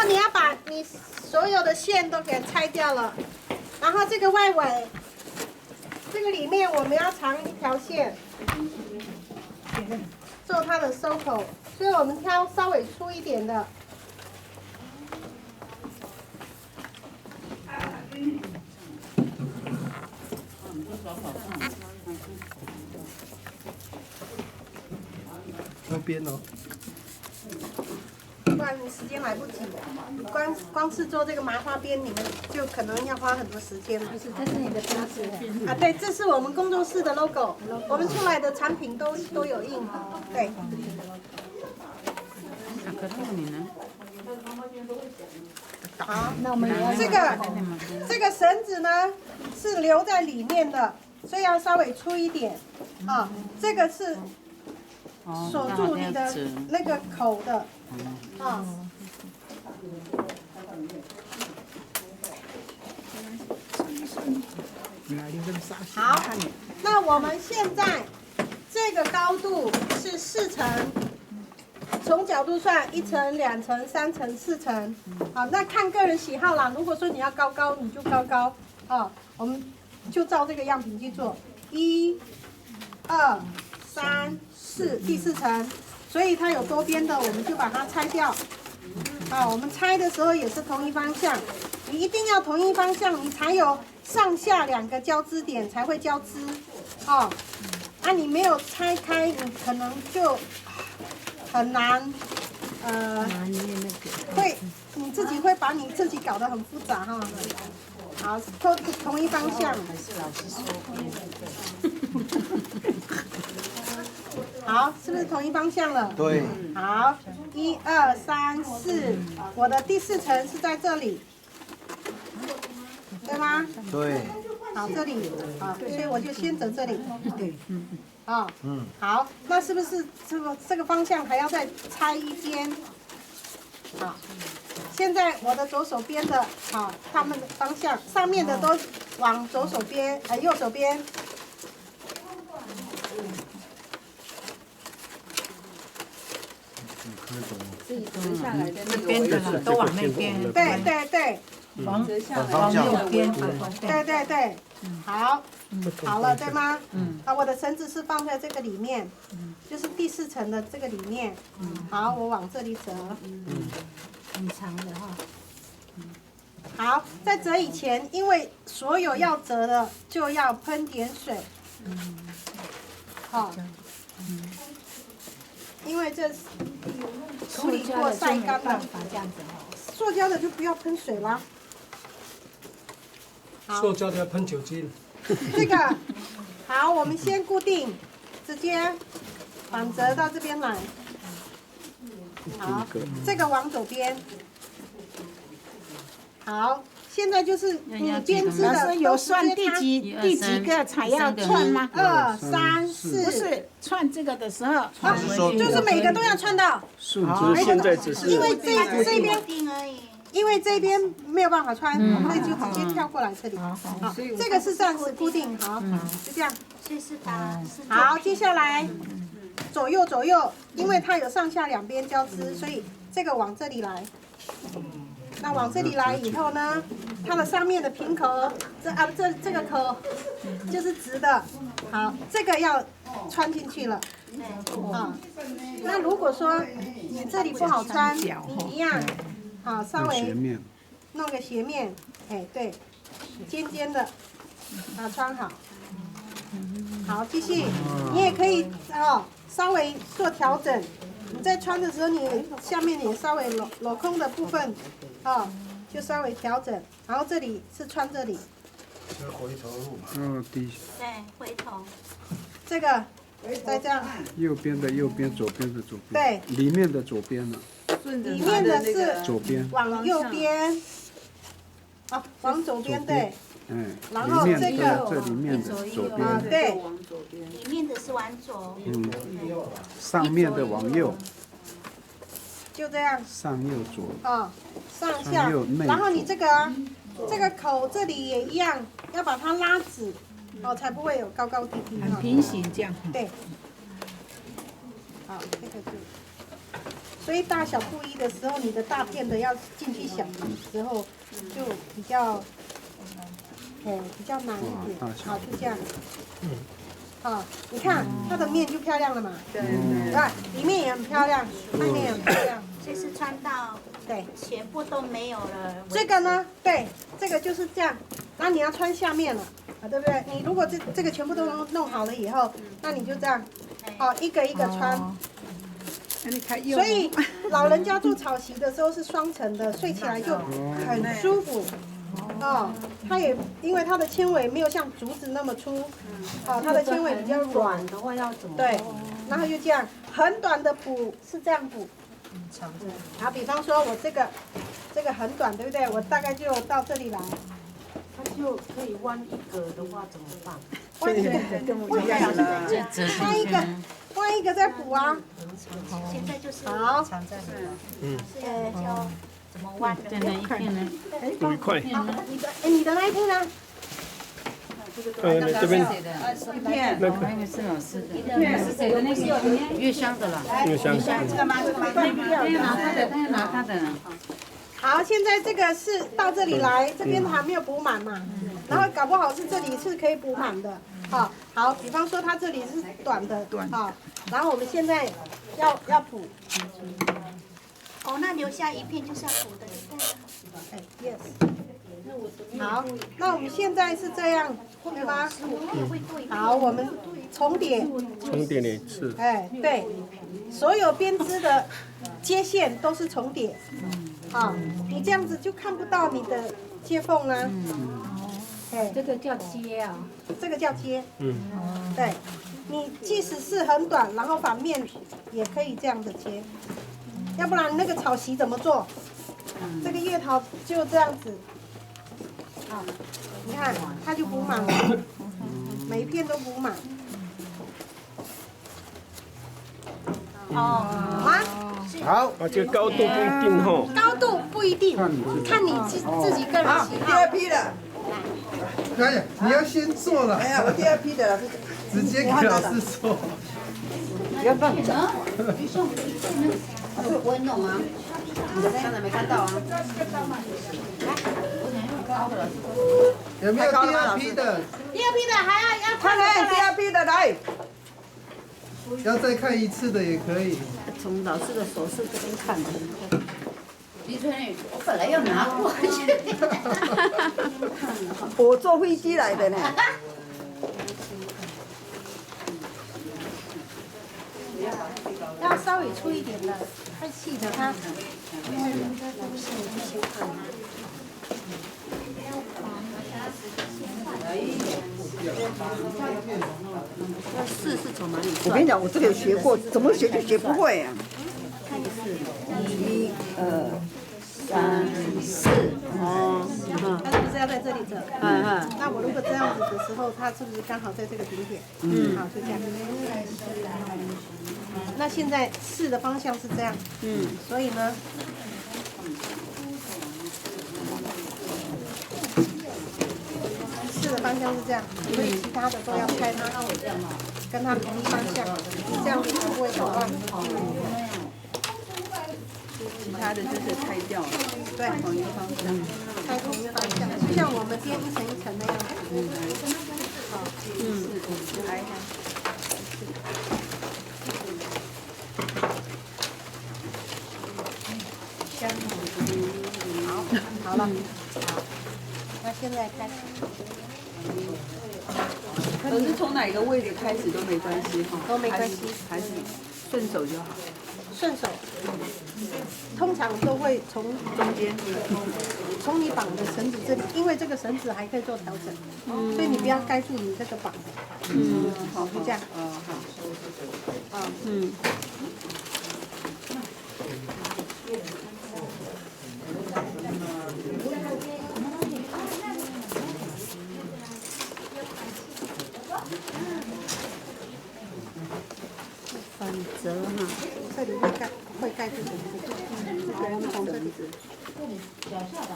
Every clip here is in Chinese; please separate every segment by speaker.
Speaker 1: 你要把你所有的线都给拆掉了，然后这个外围，这个里面我们要长一条线，做它的收口，所以我们挑稍微粗一点的。
Speaker 2: 那边哦。
Speaker 1: 不然你时间来不及，光是做这个麻花边，你们就可能要花很多时间。不是，这是你的标志啊？对，这是我们工作室的 logo， 我们出来的产品都有印。对。好，那我们这个绳子呢是留在里面的，所以要稍微粗一点啊。这个是锁住你的那个口的啊。好，那我们现在这个高度是4层。从角度算，1层、2层、3层、4层，好，那看个人喜好啦。如果说你要高高，你就高高，啊，我们就照这个样品去做。1、2、3、4，第4层，所以它有多边的，我们就把它拆掉。啊，我们拆的时候也是同一方向，你一定要同一方向，你才有上下2个交织点才会交织，哦，啊，你没有拆开，你可能就。很难，会你自己会把你自己搞得很复杂哈。好，都同一方向。好，是不是同一方向了？
Speaker 2: 对。
Speaker 1: 好，1、2、3、4，我的第4层是在这里，对吗？
Speaker 2: 对。
Speaker 1: 好，这里，好，所以我就先走这里。对，啊，好，那是不是这个方向还要再拆一边？好，现在我的左手边的，好，他们的方向，上面的都往左手边，右手边。
Speaker 3: 自己折下来的那
Speaker 4: 边的都往那边。
Speaker 1: 对对对。
Speaker 4: 往右边。
Speaker 1: 对对对，好，好了，对吗？啊，我的绳子是放在这个里面，就是第4层的这个里面。好，我往这里折。
Speaker 4: 很长的哈。
Speaker 1: 好，在折以前，因为所有要折的就要喷点水。好。因为这处理过晒干了，
Speaker 4: 这样子哈。
Speaker 1: 塑胶的就不要喷水啦。
Speaker 2: 塑胶的要喷酒精。
Speaker 1: 这个好，我们先固定，直接反折到这边来。好，这个往左边。好，现在就是你编织的
Speaker 4: 有算第几个才要串吗
Speaker 1: ？1、2、3、4。
Speaker 4: 不是串这个的时候，
Speaker 1: 就是每个都要串到。
Speaker 2: 顺直现在只是
Speaker 1: 因为这边。因为这边没有办法穿，我们就直接跳过来这里。好，这个是暂时固定，好，就这样。好，接下来左右，因为它有上下2边交织，所以这个往这里来。那往这里来以后呢，它的上面的平口，这个口就是直的。好，这个要穿进去了。好，那如果说你这里不好穿，你一样。好，稍微弄个斜面，哎，对，尖尖的，把它穿好。好，继续，你也可以稍微做调整。你在穿的时候，你下面也稍微镂空的部分，就稍微调整。然后这里是穿这里。
Speaker 2: 是回头路嘛？
Speaker 3: 对，回头。
Speaker 1: 这个再这样。
Speaker 5: 右边的右边，左边的左边。
Speaker 1: 对。
Speaker 5: 里面的左边呢？
Speaker 1: 里面的是
Speaker 5: 左边，
Speaker 1: 往右边，往左边对。然后
Speaker 5: 这里面的左边，
Speaker 1: 对，
Speaker 3: 里面的是往左，
Speaker 5: 上面的往右，
Speaker 1: 就这样。
Speaker 5: 上右左。
Speaker 1: 上下，然后你这个口这里也一样，要把它拉直，才不会有高高低低。
Speaker 4: 很平行这样。
Speaker 1: 对。好，这个就。所以大小不一的时候，你的大片的要进去小的时候，就比较难一点。好，就这样。好，你看它的面就漂亮了嘛。对，里面也很漂亮，外面也很漂亮。
Speaker 3: 这是穿到
Speaker 1: 对，
Speaker 3: 全部都没有了。
Speaker 1: 这个呢，对，这个就是这样。那你要穿下面了，啊，对不对？你如果这个全部都弄好了以后，那你就这样，好，一个一个穿。所以老人家做草席的时候是双层的，睡起来就很舒服。哦，它也因为它的纤维没有像竹子那么粗，哦，它的纤维比较软
Speaker 4: 的话要怎么？
Speaker 1: 对，然后就这样，很短的补是这样补。好，比方说我这个很短，对不对？我大概就到这里来。
Speaker 4: 它就可以弯一格的话怎么办？
Speaker 1: 弯一个，弯一个再补啊。
Speaker 3: 现在就是
Speaker 1: 好，
Speaker 3: 就怎么弯的？
Speaker 2: 补一块。
Speaker 1: 你的那一片呢？
Speaker 2: 这边
Speaker 6: 那个是老师的，是谁的那个？月香的啦。
Speaker 2: 月香。
Speaker 1: 这个吗？这个吗？
Speaker 6: 拿他的。
Speaker 1: 好，现在这个是到这里来，这边还没有补满嘛，然后搞不好是这里是可以补满的。好，比方说它这里是短的，好，然后我们现在要补。
Speaker 3: 哦，那留下一片就是要补的，对了。
Speaker 1: yes。好，那我们现在是这样，对吧？好，我们重叠。
Speaker 2: 重叠一次。
Speaker 1: 哎，对，所有编织的接线都是重叠。好，你这样子就看不到你的接缝啦。哎，
Speaker 4: 这个叫接啊。
Speaker 1: 这个叫接。对，你即使是很短，然后反面也可以这样子接，要不然那个草席怎么做？这个叶桃就这样子。好，你看它就补满了，每一片都补满。吗？
Speaker 5: 好，
Speaker 2: 这个高度不一定吼。
Speaker 1: 高度不一定，看你自己个人喜好。
Speaker 7: 第二批的，
Speaker 5: 可以，你要先做了。
Speaker 7: 哎呀，我第二批的老师
Speaker 5: 直接给老师说。
Speaker 7: 不要放着。我会弄啊，你的刚才没看到啊。
Speaker 5: 有没有第二批的？
Speaker 1: 第二批的还要
Speaker 7: 看看第二批的来。
Speaker 5: 要再看一次的也可以。
Speaker 6: 从老师的手势这边看的。李春雨，我本来要拿过去。
Speaker 7: 我坐飞机来的呢。
Speaker 1: 要稍微粗一点的，太细的它，因为不是不喜欢。
Speaker 6: 四是从哪里
Speaker 7: 我跟你讲，我这个有学过，怎么学就学不会啊。1、2、3、4，哦，
Speaker 1: 它是不是要在这里折？那我如果这样子的时候，它是不是刚好在这个顶点？好，就这样。那现在4的方向是这样，所以呢，4的方向是这样，所以其他的都要拆它，跟它同一方向，这样子才不会搞乱。
Speaker 7: 其他的就是拆掉了，
Speaker 1: 对，同一方向，拆同一方向，就像我们编一层一层那样。好，来。好了，好，那现在开始。
Speaker 7: 可是从哪个位置开始都没关系哈，
Speaker 1: 都没关系，
Speaker 7: 还是顺手就好。
Speaker 1: 顺手，通常都会从中间，从你绑的绳子这里，因为这个绳子还可以做调整，所以你不要盖住你这个绑。好，就这样。好。
Speaker 6: 反折哈，
Speaker 1: 这里会盖住这个人从这里。脚下的。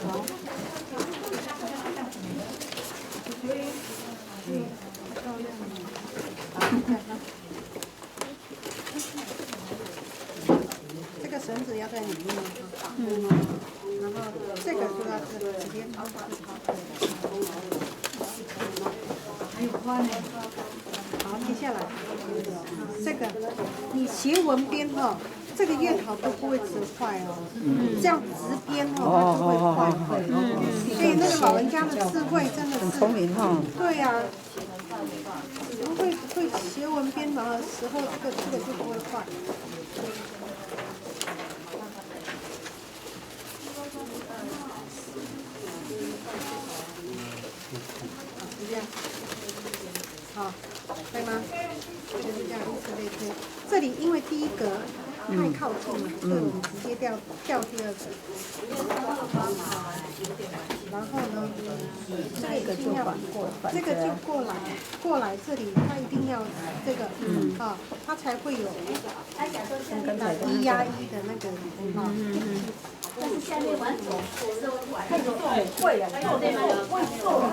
Speaker 1: 好。漂亮。要在里面。然后这个就要直接掏出去掏。还有花呢。好，接下来这个你斜纹边哈，这个月桃都不会折坏哦。这样直边哦，它就会坏。所以那个老人家的智慧真的是很聪明哈。对呀。会斜纹边的时候，这个就不会坏。这样，好，对吗？就是这样，以此类推。这里因为第一格太靠近了，所以我们直接调第二格。然后呢，这个就过来这里，它一定要这个，它才会有1压1的那个，
Speaker 3: 但是下面玩手，
Speaker 4: 他有做很会啊，做的会做。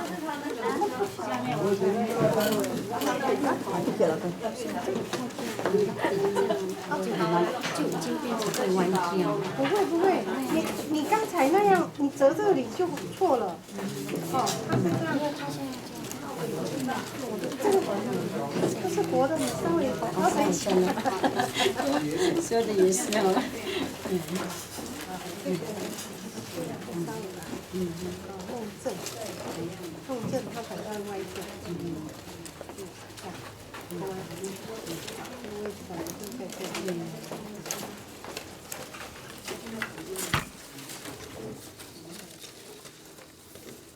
Speaker 4: 下面我
Speaker 6: 就已经变成会弯腰。
Speaker 1: 不会，你刚才那样，你折这里就错了。它是这样。这是活的，你稍微好一下。
Speaker 6: 说的也是哦。